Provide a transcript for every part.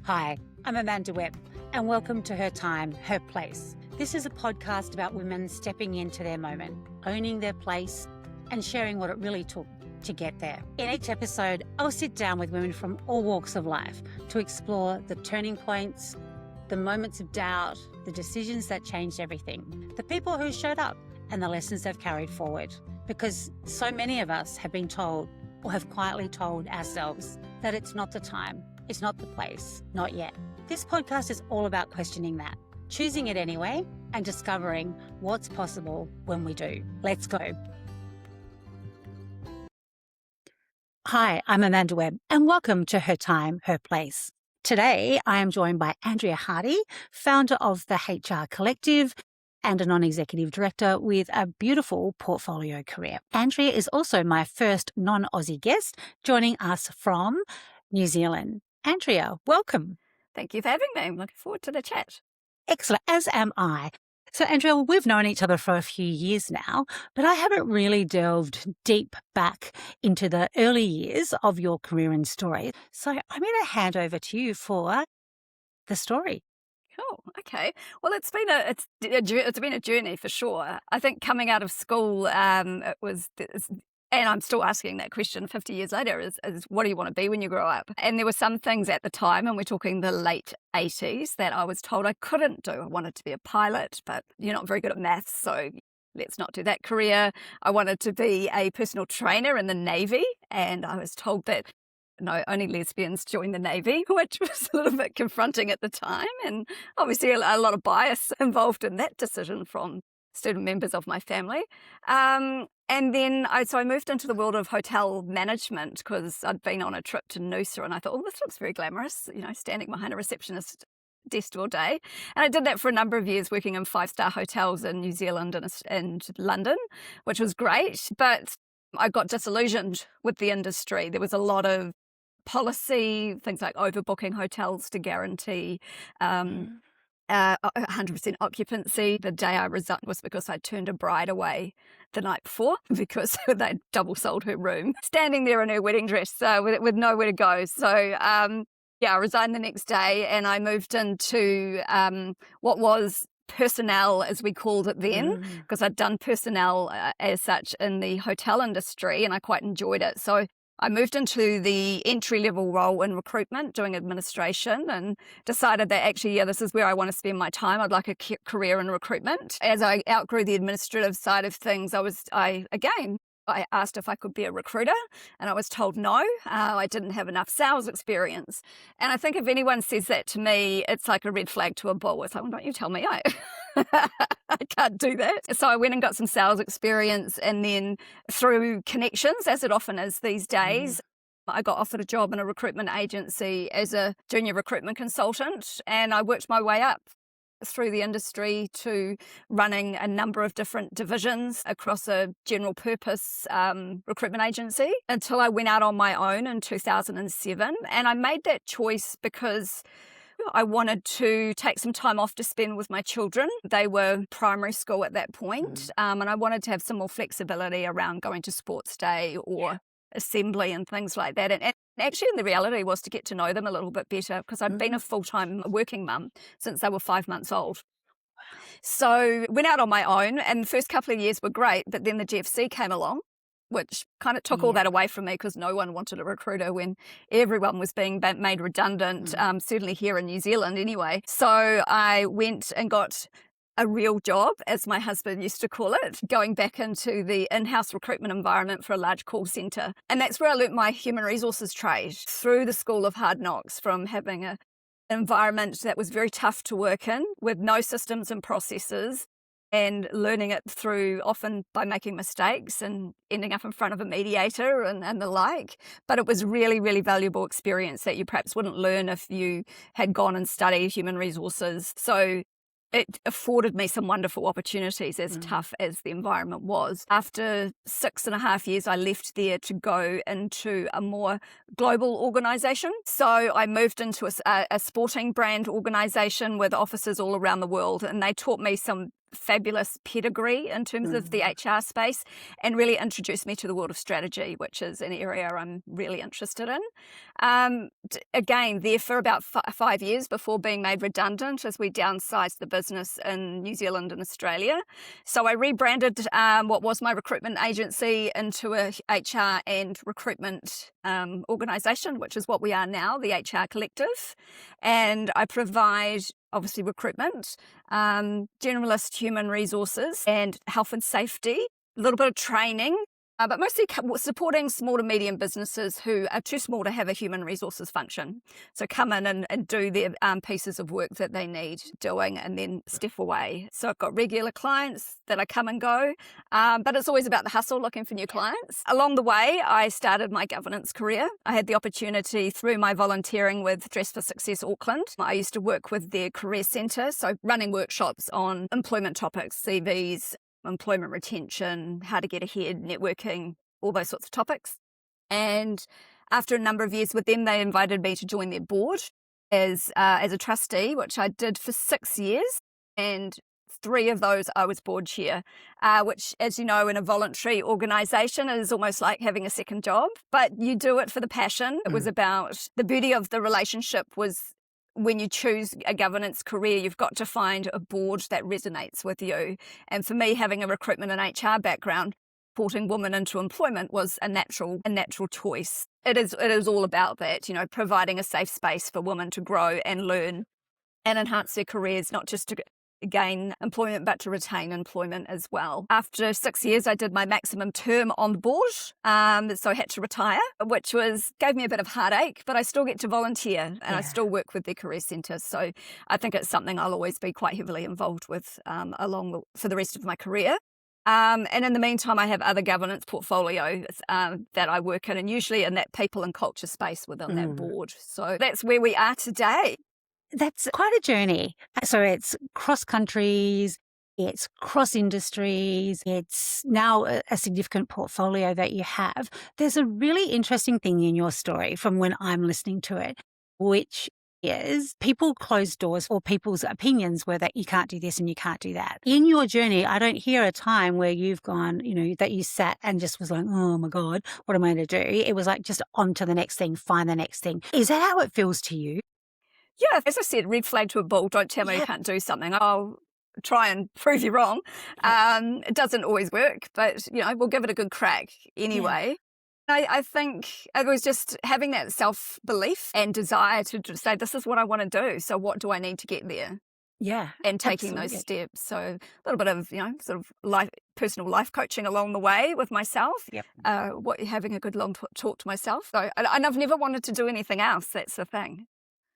Hi, I'm Amanda Webb, and welcome to Her Time, Her Place. This is a podcast about women stepping into their moment, owning their place, and sharing what it really took to get there. In each episode, I'll sit down with women from all walks of life to explore the turning points, the moments of doubt, the decisions that changed everything, the people who showed up, and the lessons they've carried forward. Because so many of us have been told, or have quietly told ourselves, that it's not the time, it's not the place, not yet. This podcast is all about questioning that, choosing it anyway, and discovering what's possible when we do. Let's go. Hi, I'm Amanda Webb, and welcome to Her Time, Her Place. Today, I am joined by Andrea Hardy, founder of the HR Collective and a non-executive director with a beautiful portfolio career. Andrea is also my first non-Aussie guest, joining us from New Zealand. Andrea, welcome. Thank you for having me. I'm looking forward to the chat. Excellent, as am I. So, Andrea, we've known each other for a few years now, but I haven't really delved deep back into the early years of your career and story. So I'm going to hand over to you for the story. Cool. Okay. Well, it's been a journey for sure. I think coming out of school, and I'm still asking that question 50 years later, is what do you want to be when you grow up? And there were some things at the time, and we're talking the late 80s, that I was told I couldn't do. I wanted to be a pilot, but you're not very good at maths, so let's not do that career. I wanted to be a personal trainer in the Navy, and I was told that no, only lesbians join the Navy, which was a little bit confronting at the time, and obviously a lot of bias involved in that decision from student members of my family. And then I moved into the world of hotel management because I'd been on a trip to Noosa, and I thought, oh, this looks very glamorous, standing behind a receptionist desk all day. And I did that for a number of years, working in 5-star hotels in New Zealand and London, which was great. But I got disillusioned with the industry. There was a lot of policy, things like overbooking hotels to guarantee 100% occupancy. The day I resigned was because I turned a bride away the night before because they'd double sold her room, standing there in her wedding dress with nowhere to go. So I resigned the next day, and I moved into what was personnel, as we called it then, because I'd done personnel as such in the hotel industry, and I quite enjoyed it. So I moved into the entry-level role in recruitment, doing administration, and decided that actually, this is where I want to spend my time. I'd like a career in recruitment. As I outgrew the administrative side of things, I asked if I could be a recruiter, and I was told no, I didn't have enough sales experience. And I think if anyone says that to me, it's like a red flag to a bull. It's like, well, don't you tell me I can't do that. So I went and got some sales experience, and then through connections, as it often is these days, I got offered a job in a recruitment agency as a junior recruitment consultant, and I worked my way up through the industry to running a number of different divisions across a general purpose recruitment agency until I went out on my own in 2007. And I made that choice because I wanted to take some time off to spend with my children. They were primary school at that point, and I wanted to have some more flexibility around going to sports day or assembly and things like that. And actually, the reality was to get to know them a little bit better, because I'd been a full-time working mum since they were 5 months old. So went out on my own, and the first couple of years were great, but then the GFC came along, which kind of took all that away from me, because no one wanted a recruiter when everyone was being made redundant, certainly here in New Zealand anyway. So I went and got a real job, as my husband used to call it, going back into the in-house recruitment environment for a large call centre. And that's where I learnt my human resources trade through the School of Hard Knocks, from having an environment that was very tough to work in with no systems and processes, and learning it through often by making mistakes and ending up in front of a mediator and the like. But it was really, really valuable experience that you perhaps wouldn't learn if you had gone and studied human resources. So it afforded me some wonderful opportunities, as tough as the environment was. After 6.5 years, I left there to go into a more global organisation. So I moved into a sporting brand organisation with offices all around the world, and they taught me some fabulous pedigree in terms of the HR space and really introduced me to the world of strategy, which is an area I'm really interested in. Again, there for about 5 years before being made redundant as we downsized the business in New Zealand and Australia. So I rebranded what was my recruitment agency into a HR and recruitment organisation, which is what we are now, the HR Collective. And I provide obviously recruitment, generalist human resources and health and safety, a little bit of training, but mostly supporting small to medium businesses who are too small to have a human resources function. So come in and do their pieces of work that they need doing and then step away. So I've got regular clients that I come and go, but it's always about the hustle, looking for new clients. Along the way, I started my governance career. I had the opportunity through my volunteering with Dress for Success Auckland. I used to work with their career centre, so running workshops on employment topics, CVs, employment retention, how to get ahead, networking, all those sorts of topics. And after a number of years with them, they invited me to join their board as a trustee, which I did for 6 years. And 3 of those I was board chair, which, as you know, in a voluntary organisation is almost like having a second job, but you do it for the passion. It was about the beauty of the relationship was when you choose a governance career, you've got to find a board that resonates with you. And for me, having a recruitment and HR background, supporting women into employment was a natural choice. It is all about that, providing a safe space for women to grow and learn and enhance their careers, not just to gain employment, but to retain employment as well. After 6 years, I did my maximum term on the board, so I had to retire, which gave me a bit of heartache, but I still get to volunteer and I still work with the career centre. So I think it's something I'll always be quite heavily involved with for the rest of my career. And in the meantime, I have other governance portfolios that I work in, and usually in that people and culture space within that board. So that's where we are today. That's quite a journey. So it's cross countries, it's cross industries, it's now a significant portfolio that you have. There's a really interesting thing in your story from when I'm listening to it, which is people close doors or people's opinions were that you can't do this and you can't do that. In your journey, I don't hear a time where you've gone, that you sat and just was like, oh my God, what am I going to do? It was like just on to the next thing, find the next thing. Is that how it feels to you? Yeah, as I said, red flag to a bull, don't tell me you can't do something. I'll try and prove you wrong. It doesn't always work, but, we'll give it a good crack anyway. Yeah. I think it was just having that self-belief and desire to just say, this is what I want to do, so what do I need to get there? Yeah. And taking those steps. So a little bit of, sort of personal life coaching along the way with myself. Yep. Having a good long talk to myself. So, and I've never wanted to do anything else. That's the thing.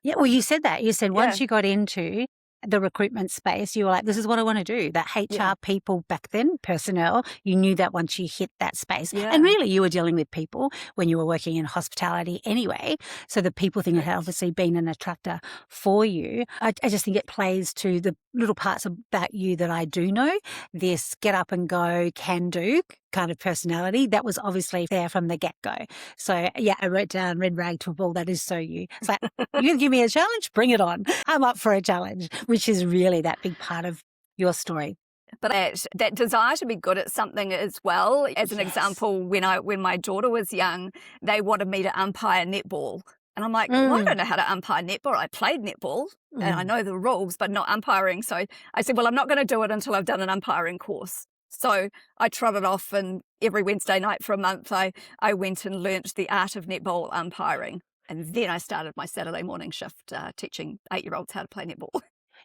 Yeah, well, you said that. You said once you got into the recruitment space, you were like, this is what I want to do. That HR people back then, personnel, you knew that once you hit that space. Yeah. And really, you were dealing with people when you were working in hospitality anyway. So the people thing had obviously been an attractor for you. I just think it plays to the little parts about you that I do know. This get up and go, can do kind of personality that was obviously there from the get-go. So yeah, I wrote down red rag to a bull. That is so you. It's like, you give me a challenge, bring it on. I'm up for a challenge, which is really that big part of your story. But that desire to be good at something as well. As an example, when my daughter was young, they wanted me to umpire netball. And I'm like, well, I don't know how to umpire netball. I played netball and I know the rules, but not umpiring. So I said, well, I'm not going to do it until I've done an umpiring course. So I trotted off, and every Wednesday night for a month, I went and learnt the art of netball umpiring. And then I started my Saturday morning shift teaching 8-year-olds how to play netball.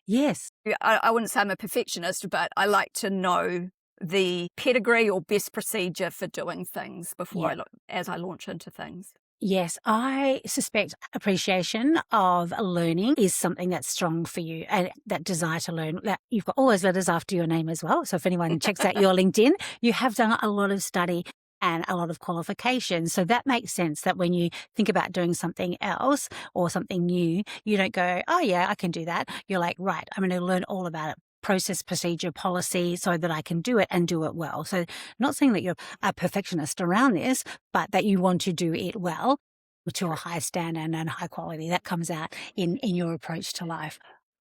Yes. I wouldn't say I'm a perfectionist, but I like to know the pedigree or best procedure for doing things before as I launch into things. Yes, I suspect appreciation of learning is something that's strong for you, and that desire to learn. That you've got all those letters after your name as well. So if anyone checks out your LinkedIn, you have done a lot of study and a lot of qualifications. So that makes sense that when you think about doing something else or something new, you don't go, oh yeah, I can do that. You're like, right, I'm going to learn all about it. Process, procedure, policy, so that I can do it and do it well. So not saying that you're a perfectionist around this, but that you want to do it well to a high standard and high quality. That comes out in your approach to life.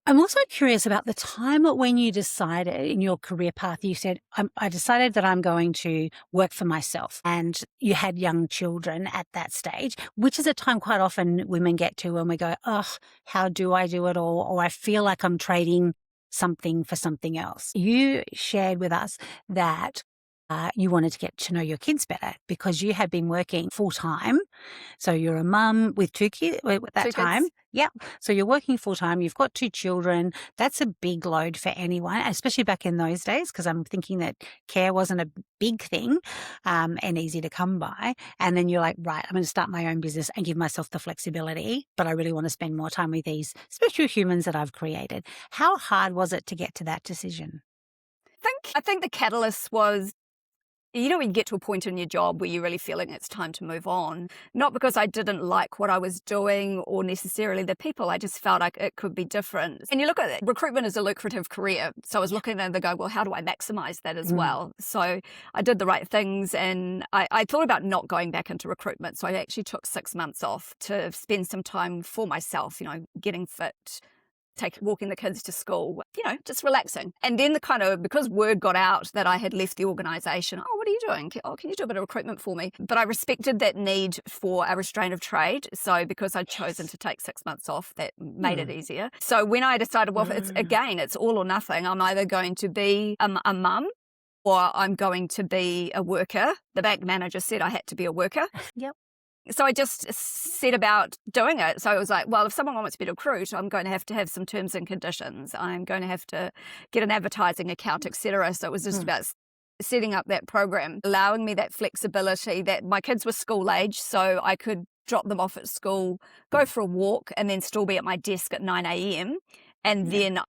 I'm also curious about the time when you decided in your career path, you said, I decided that I'm going to work for myself. And you had young children at that stage, which is a time quite often women get to when we go, oh, how do I do it all? Or I feel like I'm trading something for something else. You shared with us that you wanted to get to know your kids better because you had been working full time. So you're a mum with 2 kids at that Two time. kids. Yeah. So you're working full time. You've got 2 children. That's a big load for anyone, especially back in those days, because I'm thinking that care wasn't a big thing and easy to come by. And then you're like, right, I'm going to start my own business and give myself the flexibility, but I really want to spend more time with these special humans that I've created. How hard was it to get to that decision? I think the catalyst was, when you get to a point in your job where you're really feeling it's time to move on, not because I didn't like what I was doing or necessarily the people, I just felt like it could be different. And you look at it, recruitment is a lucrative career. So I was looking at it and go, well, how do I maximize that as well? So I did the right things and I thought about not going back into recruitment. So I actually took 6 months off to spend some time for myself, getting fit, walking the kids to school, just relaxing. And then because word got out that I had left the organisation, oh, what are you doing? Oh, can you do a bit of recruitment for me? But I respected that need for a restraint of trade. So because I'd chosen to take 6 months off, that made it easier. So when I decided, well, it's all or nothing. I'm either going to be a mum or I'm going to be a worker. The bank manager said I had to be a worker. Yep. So I just set about doing it. So I was like, well, if someone wants me to recruit, I'm going to have some terms and conditions. I'm going to have to get an advertising account, etc. So it was just about setting up that program, allowing me that flexibility that my kids were school age, so I could drop them off at school, go for a walk, and then still be at my desk at 9 a.m. And then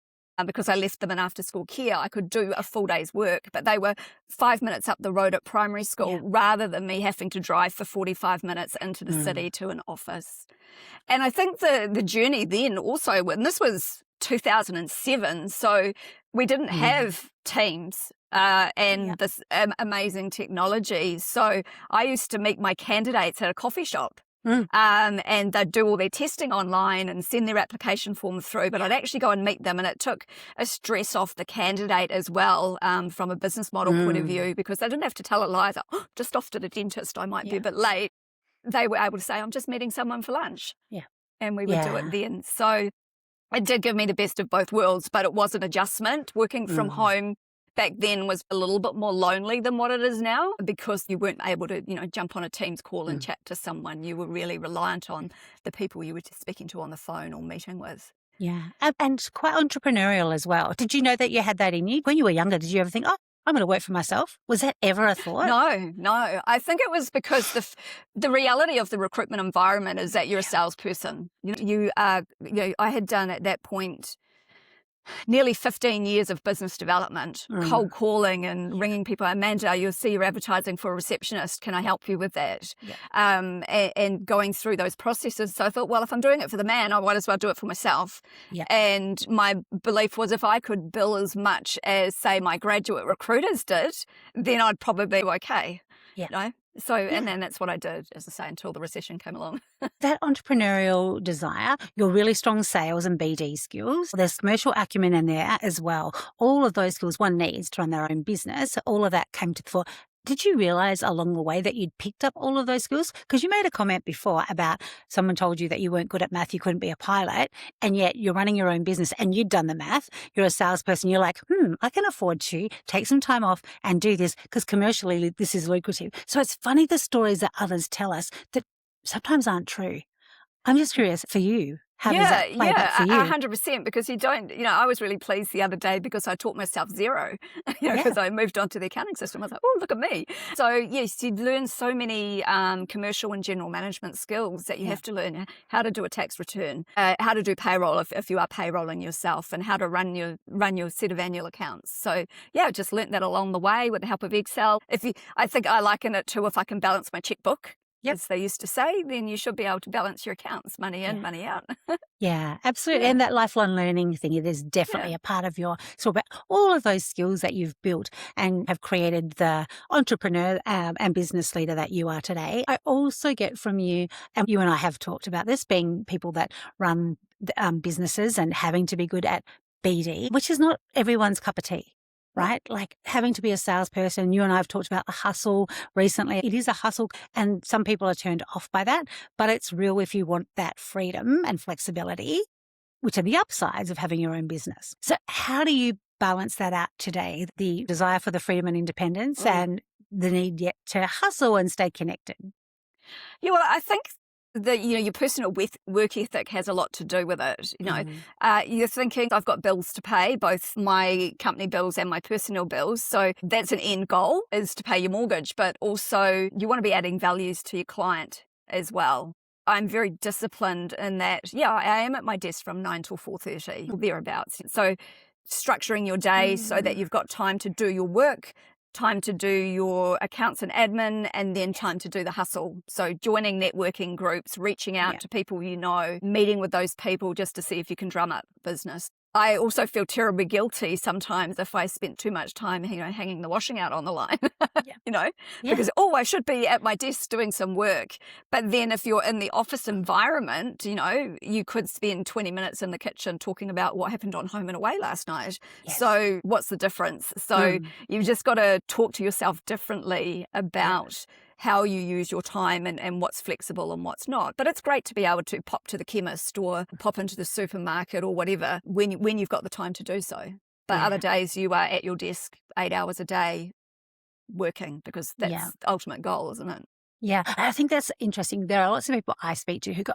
because I left them in after school care, I could do a full day's work, but they were 5 minutes up the road at primary school rather than me having to drive for 45 minutes into the city to an office. And I think the journey then also, and this was 2007, so we didn't have Teams and this amazing technology. So I used to meet my candidates at a coffee shop. And they'd do all their testing online and send their application form through, but I'd actually go and meet them, and it took a stress off the candidate as well from a business model point of view, because they didn't have to tell a lie, just off to the dentist, I might be a bit late. They were able to say, I'm just meeting someone for lunch. Yeah. And we would do it then. So it did give me the best of both worlds, but it was an adjustment. Working from home back then was a little bit more lonely than what it is now, because you weren't able to, jump on a Teams call and chat to someone. You were really reliant on the people you were speaking to on the phone or meeting with. Yeah. And quite entrepreneurial as well. Did you know that you had that in you? When you were younger, did you ever think, oh, I'm going to work for myself? Was that ever a thought? No. I think it was because the reality of the recruitment environment is that you're a salesperson. I had done at that point nearly 15 years of business development, cold calling and ringing people. Amanda, you'll see you're advertising for a receptionist. Can I help you with that? And going through those processes. So I thought, well, if I'm doing it for the man, I might as well do it for myself. And my belief was if I could bill as much as, say, my graduate recruiters did, then I'd probably be okay. So, and then that's what I did, as I say, until the recession came along. That entrepreneurial desire, your really strong sales and BD skills, there's commercial acumen in there as well. All of those skills one needs to run their own business. All of that came to the fore. Did you realize along the way that you'd picked up all of those skills? Because you made a comment before about someone told you that you weren't good at math, you couldn't be a pilot, and yet you're running your own business and you'd done the math. You're a salesperson. You're like, I can afford to take some time off and do this because commercially this is lucrative. So it's funny the stories that others tell us that sometimes aren't true. I'm just curious for you. How does that play back for you? 100%, because you don't, I was really pleased the other day because I taught myself zero, because I moved on to the accounting system. I was like, oh, look at me. So yes, you learn so many commercial and general management skills that you have to learn how to do a tax return, how to do payroll if you are payrolling yourself, and how to run your set of annual accounts. So I just learnt that along the way with the help of Excel. I think I liken it to if I can balance my checkbook. as they used to say, then you should be able to balance your accounts, money in, Yeah. money out. Yeah, absolutely. Yeah. And that lifelong learning thing, it is definitely Yeah. a part of your, so about all of those skills that you've built and have created the entrepreneur and business leader that you are today. I also get from you, and you and I have talked about this, being people that run businesses and having to be good at BD, which is not everyone's cup of tea. Right? Like having to be a salesperson. You and I have talked about the hustle recently. It is a hustle, and some people are turned off by that, but it's real if you want that freedom and flexibility, which are the upsides of having your own business. So how do you balance that out today? The desire for the freedom and independence and the need yet to hustle and stay connected? Yeah, well, I think that, your personal work ethic has a lot to do with it. You're thinking, I've got bills to pay, both my company bills and my personal bills. So that's an end goal, is to pay your mortgage, but also you want to be adding values to your client as well. I'm very disciplined in that, I am at my desk from 9 till 4:30 or thereabouts. So structuring your day so that you've got time to do your work, time to do your accounts and admin, and then time to do the hustle. So joining networking groups, reaching out to people meeting with those people just to see if you can drum up business. I also feel terribly guilty sometimes if I spent too much time, hanging the washing out on the line, because, I should be at my desk doing some work. But then if you're in the office environment, you could spend 20 minutes in the kitchen talking about what happened on Home and Away last night. Yes. So what's the difference? So you've just got to talk to yourself differently about how you use your time and what's flexible and what's not. But it's great to be able to pop to the chemist or pop into the supermarket or whatever when you've got the time to do so. But other days you are at your desk 8 hours a day working, because that's the ultimate goal, isn't it? Yeah, I think that's interesting. There are lots of people I speak to who go,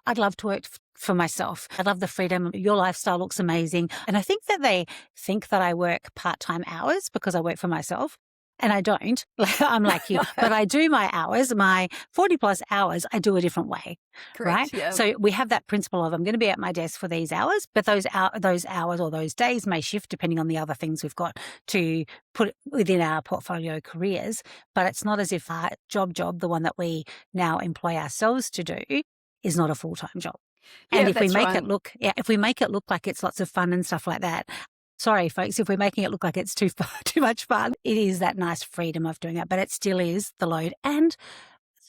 I'd love to work for myself. I love the freedom. Your lifestyle looks amazing. And I think that they think that I work part-time hours because I work for myself. And I don't. I'm like you, but I do my hours, my 40 plus hours, I do a different way. Correct, right? yeah. So we have that principle of I'm going to be at my desk for these hours, but those hours or those days may shift depending on the other things we've got to put within our portfolio careers. But it's not as if our job, the one that we now employ ourselves to do, is not a full-time job. And if we make it look, if we make it look like it's lots of fun and stuff like that, sorry, folks, if we're making it look like it's too much fun, it is that nice freedom of doing it, but it still is the load. And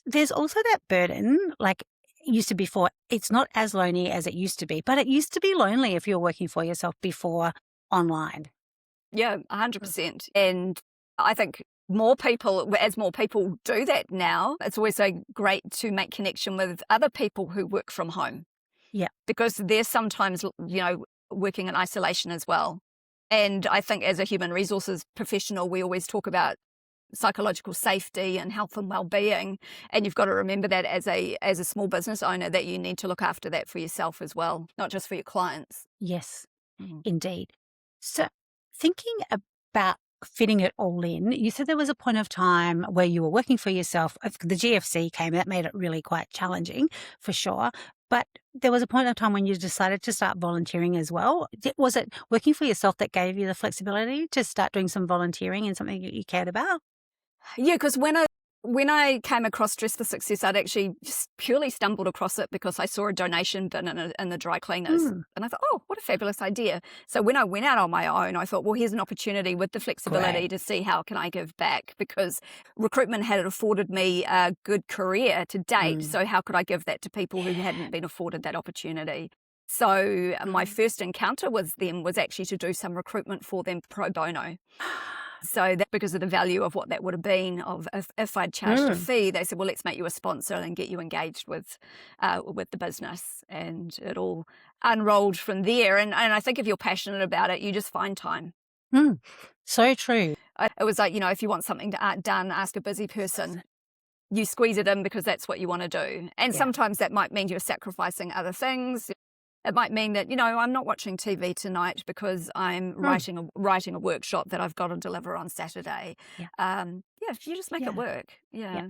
there's also that burden, like it used to be before. It's not as lonely as it used to be, but it used to be lonely if you're working for yourself before online. Yeah, 100%. And I think as more people do that now, it's always so great to make connection with other people who work from home. Yeah. Because they're sometimes, working in isolation as well. And I think as a human resources professional, we always talk about psychological safety and health and well-being. And you've got to remember that as a small business owner, that you need to look after that for yourself as well, not just for your clients. Yes, indeed. So thinking about fitting it all in, you said there was a point of time where you were working for yourself. The GFC came, that made it really quite challenging for sure. But there was a point of time when you decided to start volunteering as well. Was it working for yourself that gave you the flexibility to start doing some volunteering in something that you cared about? Yeah, because when I came across Dress for Success, I'd actually just purely stumbled across it because I saw a donation bin in the dry cleaners. And I thought, what a fabulous idea. So when I went out on my own, I thought, well, here's an opportunity with the flexibility to see how can I give back, because recruitment had afforded me a good career to date. So how could I give that to people who hadn't been afforded that opportunity? So my first encounter with them was actually to do some recruitment for them pro bono. So that, because of the value of what that would have been, of if I'd charged a fee, they said, well, let's make you a sponsor and get you engaged with the business. And it all unrolled from there. And I think if you're passionate about it, you just find time. So true. It was like, if you want something done, ask a busy person. You squeeze it in because that's what you want to do. And sometimes that might mean you're sacrificing other things. It might mean that, I'm not watching TV tonight because I'm writing a workshop that I've got to deliver on Saturday. You just make it work. Yeah.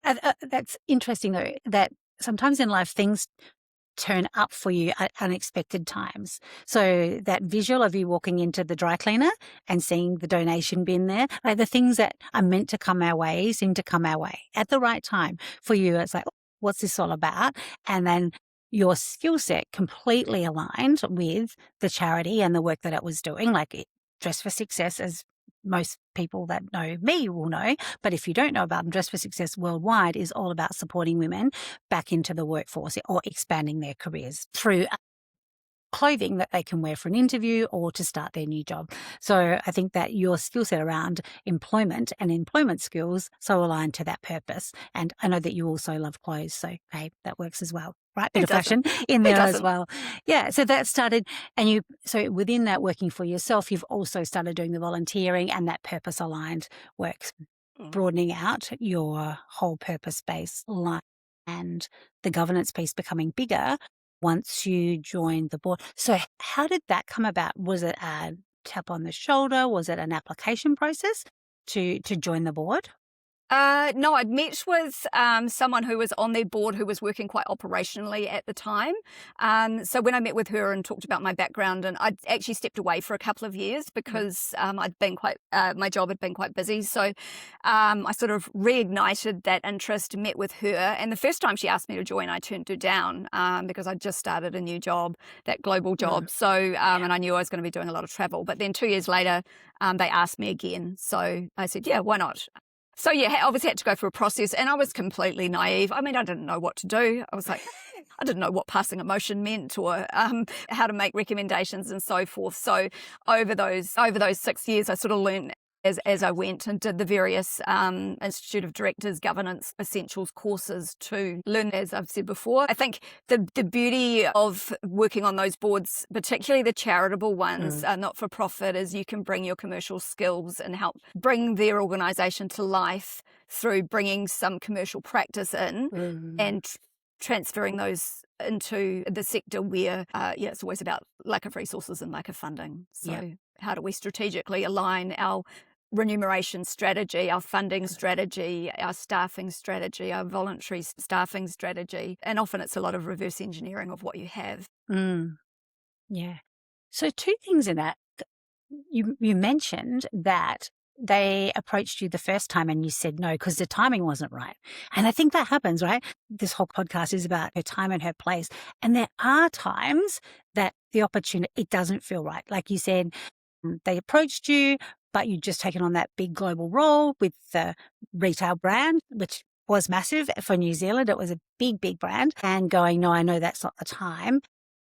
That's interesting, though, that sometimes in life things turn up for you at unexpected times. So that visual of you walking into the dry cleaner and seeing the donation bin there, like the things that are meant to come our way seem to come our way at the right time. For you, it's like, what's this all about? And then your skill set completely aligned with the charity and the work that it was doing, like Dress for Success, as most people that know me will know. But if you don't know about them, Dress for Success Worldwide is all about supporting women back into the workforce or expanding their careers through clothing that they can wear for an interview or to start their new job. So I think that your skill set around employment and employment skills so aligned to that purpose. And I know that you also love clothes, so hey, that works as well. Right, bit of fashion in there as well. Yeah, so that started, and so within that working for yourself, you've also started doing the volunteering and that purpose aligned work, broadening out your whole purpose based line and the governance piece becoming bigger once you joined the board. So how did that come about? Was it a tap on the shoulder? Was it an application process to join the board? No, I'd met with someone who was on their board who was working quite operationally at the time. So when I met with her and talked about my background, and I'd actually stepped away for a couple of years because I'd been my job had been quite busy. So I sort of reignited that interest, met with her. And the first time she asked me to join, I turned her down because I'd just started a new job, that global job. So, and I knew I was going to be doing a lot of travel. But then 2 years later, they asked me again. So I said, yeah, why not? So, yeah, I obviously had to go through a process, and I was completely naive. I mean, I didn't know what to do. I was like, I didn't know what passing a motion meant or how to make recommendations and so forth. So over those 6 years, I sort of learned as I went and did the various Institute of Directors Governance Essentials courses to learn, as I've said before. I think the beauty of working on those boards, particularly the charitable ones, not-for-profit, is you can bring your commercial skills and help bring their organisation to life through bringing some commercial practice in and transferring those into the sector where, it's always about lack of resources and lack of funding. So how do we strategically align our remuneration strategy, our funding strategy, our staffing strategy, our voluntary staffing strategy? And often it's a lot of reverse engineering of what you have. Yeah. So two things in that. You mentioned that they approached you the first time and you said no because the timing wasn't right. And I think that happens, right? This whole podcast is about her time and her place. And there are times that the opportunity, it doesn't feel right. Like you said, they approached you, but you'd just taken on that big global role with the retail brand, which was massive for New Zealand. It was a big, big brand, and going, no, I know that's not the time,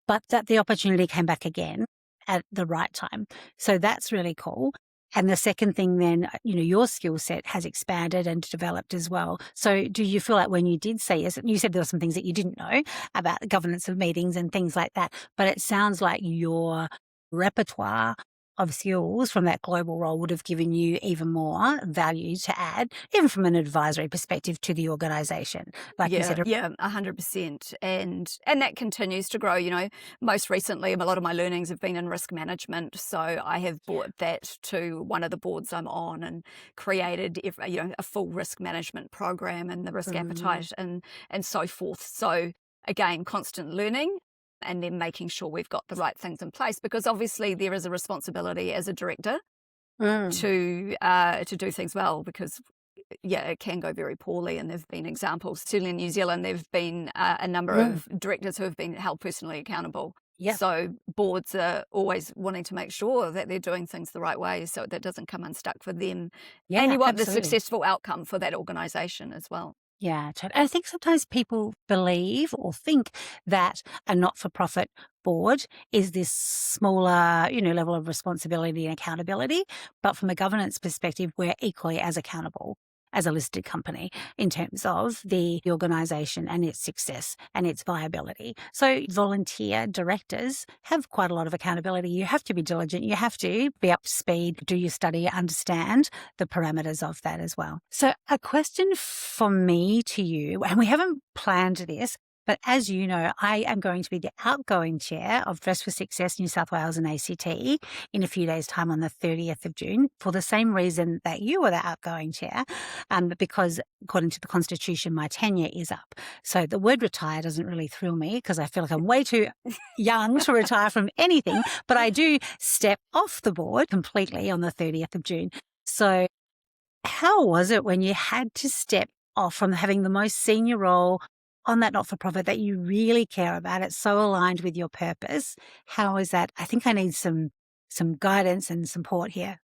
but that the opportunity came back again at the right time. So that's really cool. And the second thing then, your skill set has expanded and developed as well. So do you feel like when you did say yes, you said there were some things that you didn't know about the governance of meetings and things like that, but it sounds like your repertoire of skills from that global role would have given you even more value to add, even from an advisory perspective to the organisation. Like you said, 100%, and that continues to grow. Most recently, a lot of my learnings have been in risk management, so I have brought that to one of the boards I'm on and created, a full risk management program and the risk appetite and so forth. So again, constant learning. And then making sure we've got the right things in place, because obviously there is a responsibility as a director to do things well, because it can go very poorly, and there've been examples. Certainly in New Zealand, there've been a number of directors who have been held personally accountable. Yeah. So boards are always wanting to make sure that they're doing things the right way, so that doesn't come unstuck for them. Yeah, and you want the successful outcome for that organisation as well. Yeah, I think sometimes people believe or think that a not-for-profit board is this smaller, level of responsibility and accountability. But from a governance perspective, we're equally as accountable as a listed company in terms of the organisation and its success and its viability. So volunteer directors have quite a lot of accountability. You have to be diligent. You have to be up to speed, do your study, understand the parameters of that as well. So a question for me to you, and we haven't planned this, But as you know, I am going to be the outgoing chair of Dress for Success New South Wales and ACT in a few days' time on the 30th of June for the same reason that you were the outgoing chair, because according to the Constitution, my tenure is up. So the word retire doesn't really thrill me because I feel like I'm way too young to retire from anything, but I do step off the board completely on the 30th of June. So how was it when you had to step off from having the most senior role on that not-for-profit that you really care about? It's so aligned with your purpose. How is that? I think I need some guidance and support here.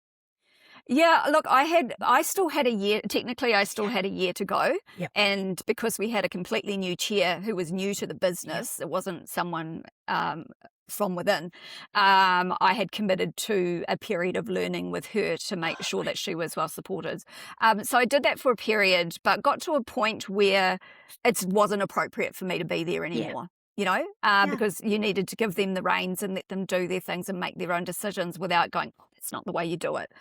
Yeah, look, I still had a year, technically I still had a year to go. Yep. And because we had a completely new chair who was new to the business, it wasn't someone from within, I had committed to a period of learning with her to make sure that she was well supported. So I did that for a period, but got to a point where it wasn't appropriate for me to be there anymore. Because you needed to give them the reins and let them do their things and make their own decisions without going, oh, that's not the way you do it.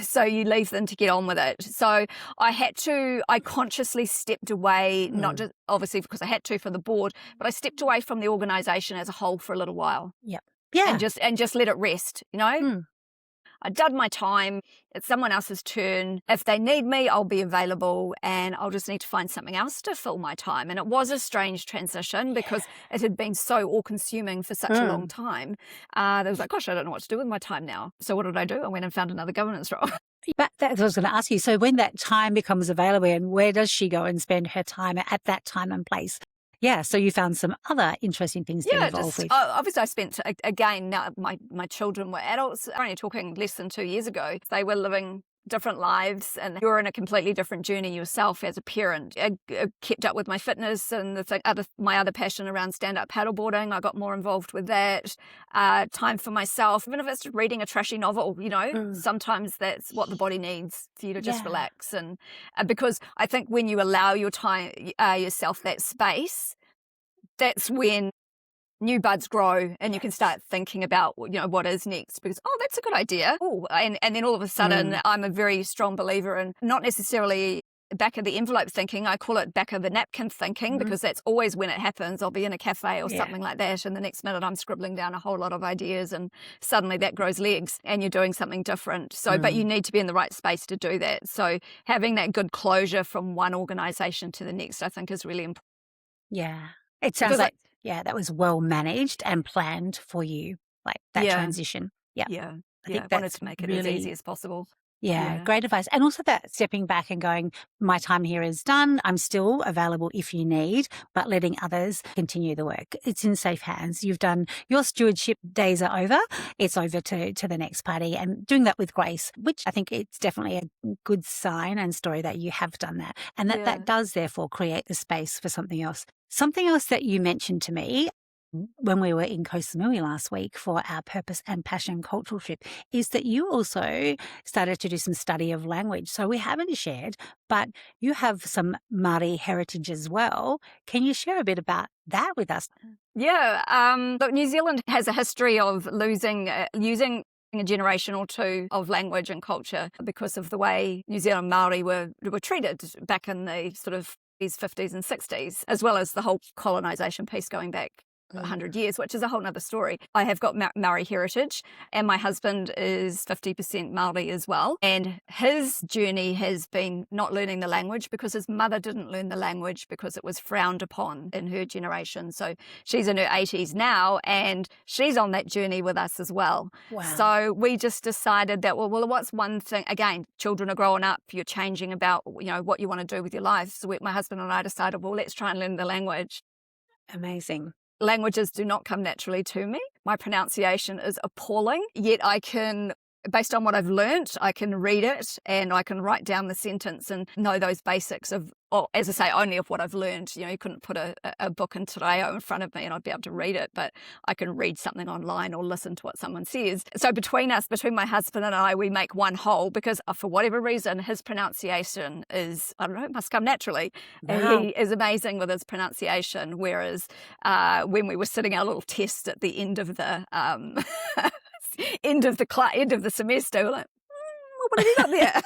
So you leave them to get on with it. So I consciously stepped away, not just obviously because I had to for the board, but I stepped away from the organisation as a whole for a little while. Yep. Yeah. And just let it rest, I did my time. It's someone else's turn. If they need me, I'll be available and I'll just need to find something else to fill my time. And it was a strange transition because it had been so all-consuming for such a long time. That was like, gosh, I don't know what to do with my time now. So what did I do? I went and found another governance role. But that's what I was going to ask you. So when that time becomes available, and where does she go and spend her time at that time and place? Yeah, so you found some other interesting things to get involved with. Obviously I spent, again, now my children were adults, only talking less than 2 years ago. They were living different lives and you're in a completely different journey yourself as a parent. I kept up with my fitness and my other passion around stand-up paddleboarding. I got more involved with that. Time for myself, even if it's reading a trashy novel, sometimes that's what the body needs for you to just relax. And because I think when you allow yourself that space, that's when new buds grow and you can start thinking about, what is next, because, that's a good idea. And then all of a sudden I'm a very strong believer in not necessarily back of the envelope thinking. I call it back of the napkin thinking because that's always when it happens. I'll be in a cafe or something like that and the next minute I'm scribbling down a whole lot of ideas and suddenly that grows legs and you're doing something different. So, but you need to be in the right space to do that. So having that good closure from one organisation to the next, I think is really important. Yeah. It sounds like, that was well managed and planned for you, like that transition. I wanted to make it as easy as possible. Yeah, great advice. And also that stepping back and going, my time here is done. I'm still available if you need, but letting others continue the work. It's in safe hands. You've done your stewardship days are over. It's over to the next party and doing that with grace, which I think it's definitely a good sign and story that you have done that. And that does therefore create the space for something else. Something else that you mentioned to me when we were in Koh Samui last week for our Purpose and Passion cultural trip is that you also started to do some study of language. So we haven't shared, but you have some Māori heritage as well. Can you share a bit about that with us? Yeah. Look, New Zealand has a history of using a generation or two of language and culture because of the way New Zealand Māori were treated back in the sort of 50s and 60s, as well as the whole colonisation piece going back 100 years, which is a whole nother story. I have got Maori heritage and my husband is 50% Maori as well. And his journey has been not learning the language because his mother didn't learn the language because it was frowned upon in her generation. So she's in her 80s now and she's on that journey with us as well. Wow. So we just decided that, well, what's one thing? Again, children are growing up, you're changing about, what you want to do with your life. So my husband and I decided, well, let's try and learn the language. Amazing. Languages do not come naturally to me. My pronunciation is appalling, yet I can, based on what I've learnt, I can read it and I can write down the sentence and know those basics of, as I say, only of what I've learned. You couldn't put a book in Te Reo in front of me and I'd be able to read it, but I can read something online or listen to what someone says. So between my husband and I, we make one whole because for whatever reason, his pronunciation is, I don't know, it must come naturally. Wow. And he is amazing with his pronunciation, whereas when we were sitting our little test at the end of the end of the semester, we're like, What have you got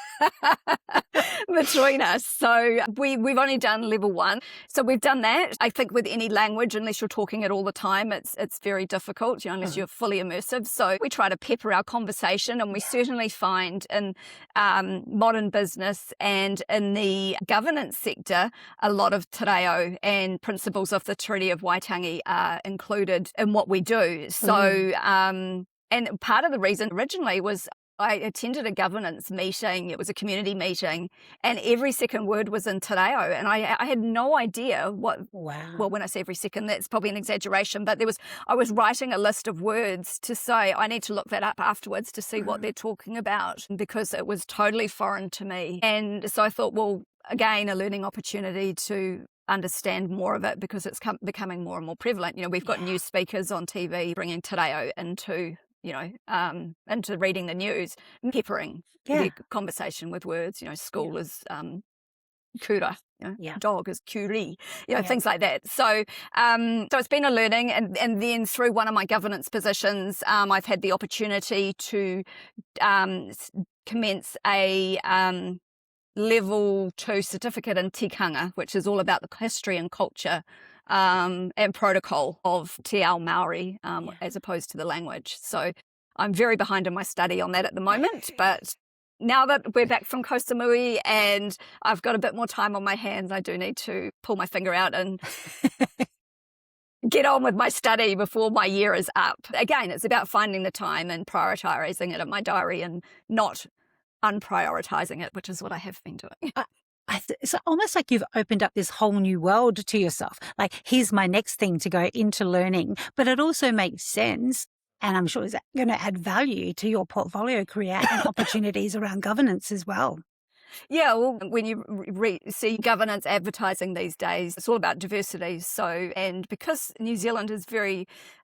there? Between us. So we've only done level 1. So we've done that. I think with any language, unless you're talking it all the time, it's very difficult, unless you're fully immersive. So we try to pepper our conversation, and we certainly find in modern business and in the governance sector, a lot of te reo and principles of the Treaty of Waitangi are included in what we do. So, and part of the reason originally was I attended a governance meeting. It was a community meeting, and every second word was in te reo, and I had no idea what. Wow. Well, when I say every second, that's probably an exaggeration, but I was writing a list of words to say I need to look that up afterwards to see what they're talking about, because it was totally foreign to me. And so I thought, well, again, a learning opportunity to understand more of it, because it's becoming more and more prevalent. We've got new speakers on TV bringing te reo into into reading the news, peppering the conversation with words. School is kura, dog is kuri, things like that. So so it's been a learning, and then through one of my governance positions, I've had the opportunity to commence a level 2 certificate in tikanga, which is all about the history and culture and protocol of te ao Maori as opposed to the language. So I'm very behind in my study on that at the moment, but now that we're back from Koh Samui and I've got a bit more time on my hands, I do need to pull my finger out and get on with my study before my year is up. Again, it's about finding the time and prioritising it in my diary and not unprioritizing it, which is what I have been doing. It's almost like you've opened up this whole new world to yourself. Like, here's my next thing to go into learning. But it also makes sense, and I'm sure it's going to add value to your portfolio career and opportunities around governance as well. Yeah, well, when you see governance advertising these days, it's all about diversity. So, and because New Zealand is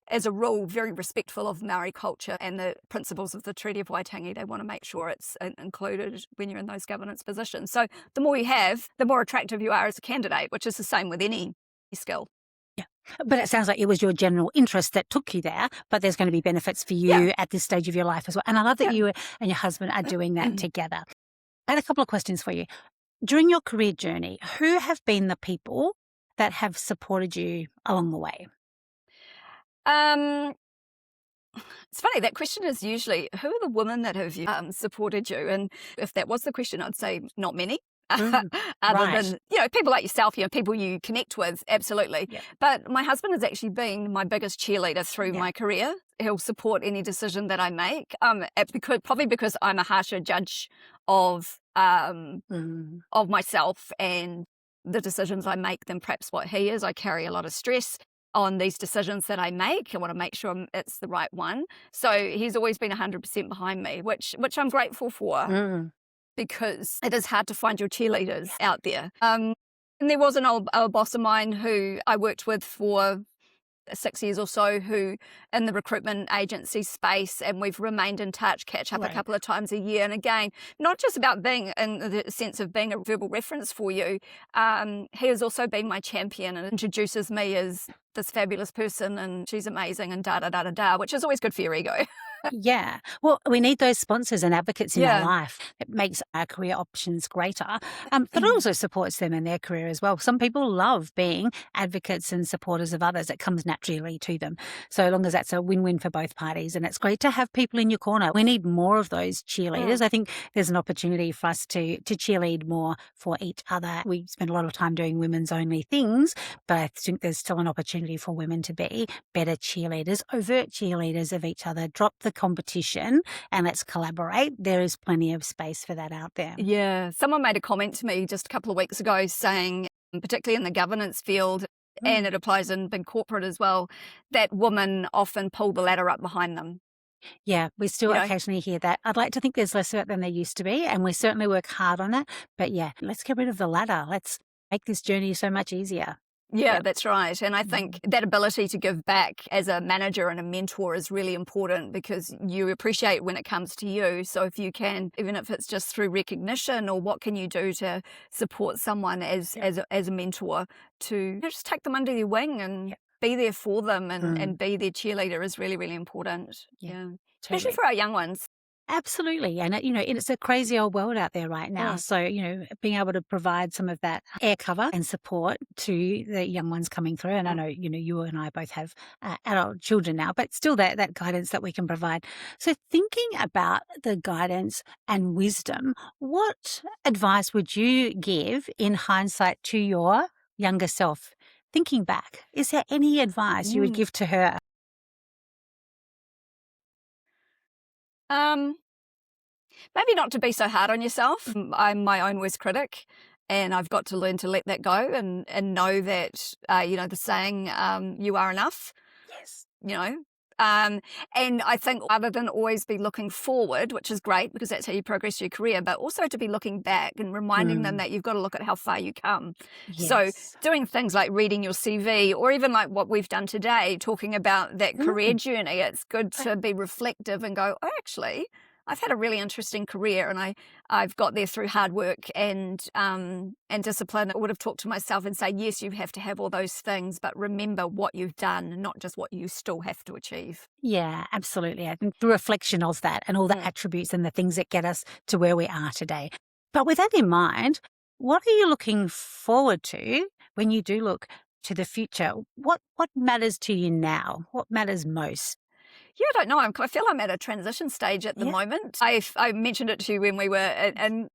as a rule, very respectful of Maori culture and the principles of the Treaty of Waitangi, they want to make sure it's included when you're in those governance positions. So the more you have, the more attractive you are as a candidate, which is the same with any skill. Yeah, but it sounds like it was your general interest that took you there, but there's going to be benefits for you at this stage of your life as well. And I love that you and your husband are doing that together. I had a couple of questions for you. During your career journey, who have been the people that have supported you along the way? It's funny, that question is usually, who are the women that have supported you? And if that was the question, I'd say not many. Other than, people like yourself, people you connect with, absolutely. Yeah. But my husband has actually been my biggest cheerleader through my career. He'll support any decision that I make, probably because I'm a harsher judge of myself and the decisions I make than perhaps what he is. I carry a lot of stress on these decisions that I make. I want to make sure it's the right one. So he's always been 100% behind me, which I'm grateful for. Because it is hard to find your cheerleaders out there. And there was an old boss of mine who I worked with for 6 years or so, who in the recruitment agency space, and we've remained in touch, catch up a couple of times a year. And again, not just about being in the sense of being a verbal reference for you, he has also been my champion and introduces me as this fabulous person and she's amazing and da-da-da-da-da, which is always good for your ego. Yeah. Well, we need those sponsors and advocates in our life. It makes our career options greater, but it also supports them in their career as well. Some people love being advocates and supporters of others. It comes naturally to them, so long as that's a win-win for both parties. And it's great to have people in your corner. We need more of those cheerleaders. I think there's an opportunity for us to cheerlead more for each other. We spend a lot of time doing women's only things, but I think there's still an opportunity for women to be better cheerleaders, overt cheerleaders of each other. Drop the competition and let's collaborate. There is plenty of space for that out there. Yeah. Someone made a comment to me just a couple of weeks ago saying, particularly in the governance field, and it applies in big corporate as well, that women often pull the ladder up behind them. Yeah, we still occasionally hear that. I'd like to think there's less of it than there used to be, and we certainly work hard on that. But yeah, let's get rid of the ladder. Let's make this journey so much easier. Yeah, that's right. And I think that ability to give back as a manager and a mentor is really important, because you appreciate when it comes to you. So if you can, even if it's just through recognition, or what can you do to support someone as a mentor, to just take them under your wing and be there for them and be their cheerleader is really, really important. Yeah. Especially for our young ones. Absolutely. And, it's a crazy old world out there right now. Mm. So, being able to provide some of that air cover and support to the young ones coming through. And I know, you and I both have adult children now, but still that guidance that we can provide. So thinking about the guidance and wisdom, what advice would you give in hindsight to your younger self? Thinking back, is there any advice you would give to her? Maybe not to be so hard on yourself. I'm my own worst critic, and I've got to learn to let that go and know that, the saying, you are enough, Yes. and I think rather than always be looking forward, which is great because that's how you progress your career, but also to be looking back and reminding them that you've got to look at how far you come. So Yes. doing things like reading your CV, or even like what we've done today, talking about that career journey, it's good to be reflective and go, oh, actually, I've had a really interesting career, and I've got there through hard work and discipline. I would have talked to myself and say, yes, you have to have all those things, but remember what you've done, not just what you still have to achieve. Yeah, absolutely. I think the reflection of that and all the attributes and the things that get us to where we are today. But with that in mind, what are you looking forward to when you do look to the future? What matters to you now? What matters most? Yeah, I don't know. I feel I'm at a transition stage at the moment. I mentioned it to you when we were in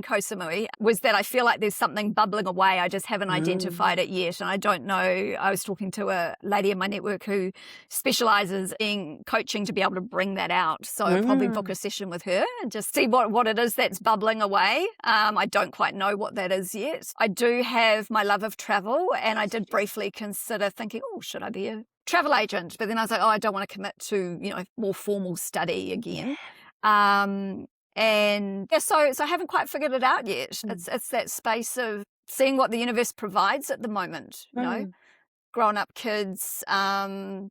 Koh Samui, was that I feel like there's something bubbling away. I just haven't identified it yet. And I don't know. I was talking to a lady in my network who specializes in coaching to be able to bring that out. So I'll probably book a session with her and just see what it is that's bubbling away. I don't quite know what that is yet. I do have my love of travel, and I did briefly consider thinking, oh, should I be a travel agent? But then I was like, oh, I don't want to commit to, more formal study again. And yeah, so I haven't quite figured it out yet. It's that space of seeing what the universe provides at the moment, grown up kids, a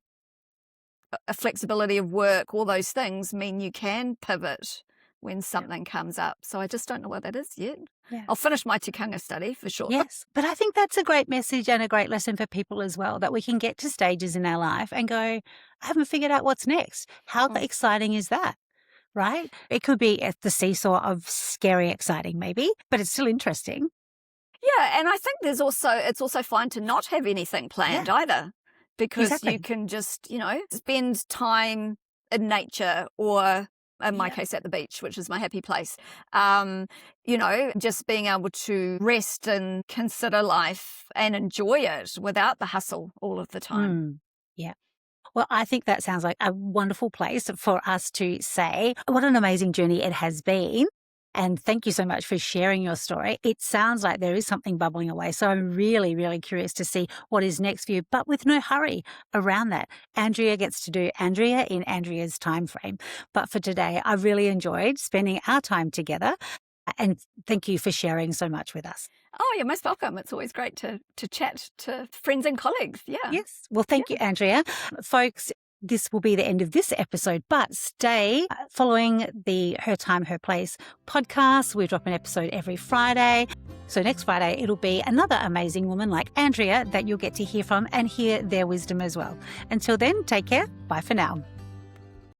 flexibility of work, all those things mean you can pivot when something comes up. So I just don't know what that is yet. Yeah. I'll finish my tikanga study for sure. Yes, but I think that's a great message and a great lesson for people as well, that we can get to stages in our life and go, I haven't figured out what's next. How exciting is that? Right? It could be at the seesaw of scary exciting maybe, but it's still interesting. Yeah, and I think it's also fine to not have anything planned either, because you can just, spend time in nature, or in my case at the beach, which is my happy place. Just being able to rest and consider life and enjoy it without the hustle all of the time. Yeah. Well, I think that sounds like a wonderful place for us to say what an amazing journey it has been. And thank you so much for sharing your story. It sounds like there is something bubbling away. So I'm really, really curious to see what is next for you, but with no hurry around that. Andrea gets to do Andrea in Andrea's time frame. But for today, I really enjoyed spending our time together. And thank you for sharing so much with us. Oh, you're most welcome. It's always great to chat to friends and colleagues. Yeah. Yes. Well, thank you, Andrea. Folks, this will be the end of this episode, but stay following the Her Time, Her Place podcast. We drop an episode every Friday. So next Friday, it'll be another amazing woman like Andrea that you'll get to hear from and hear their wisdom as well. Until then, take care. Bye for now.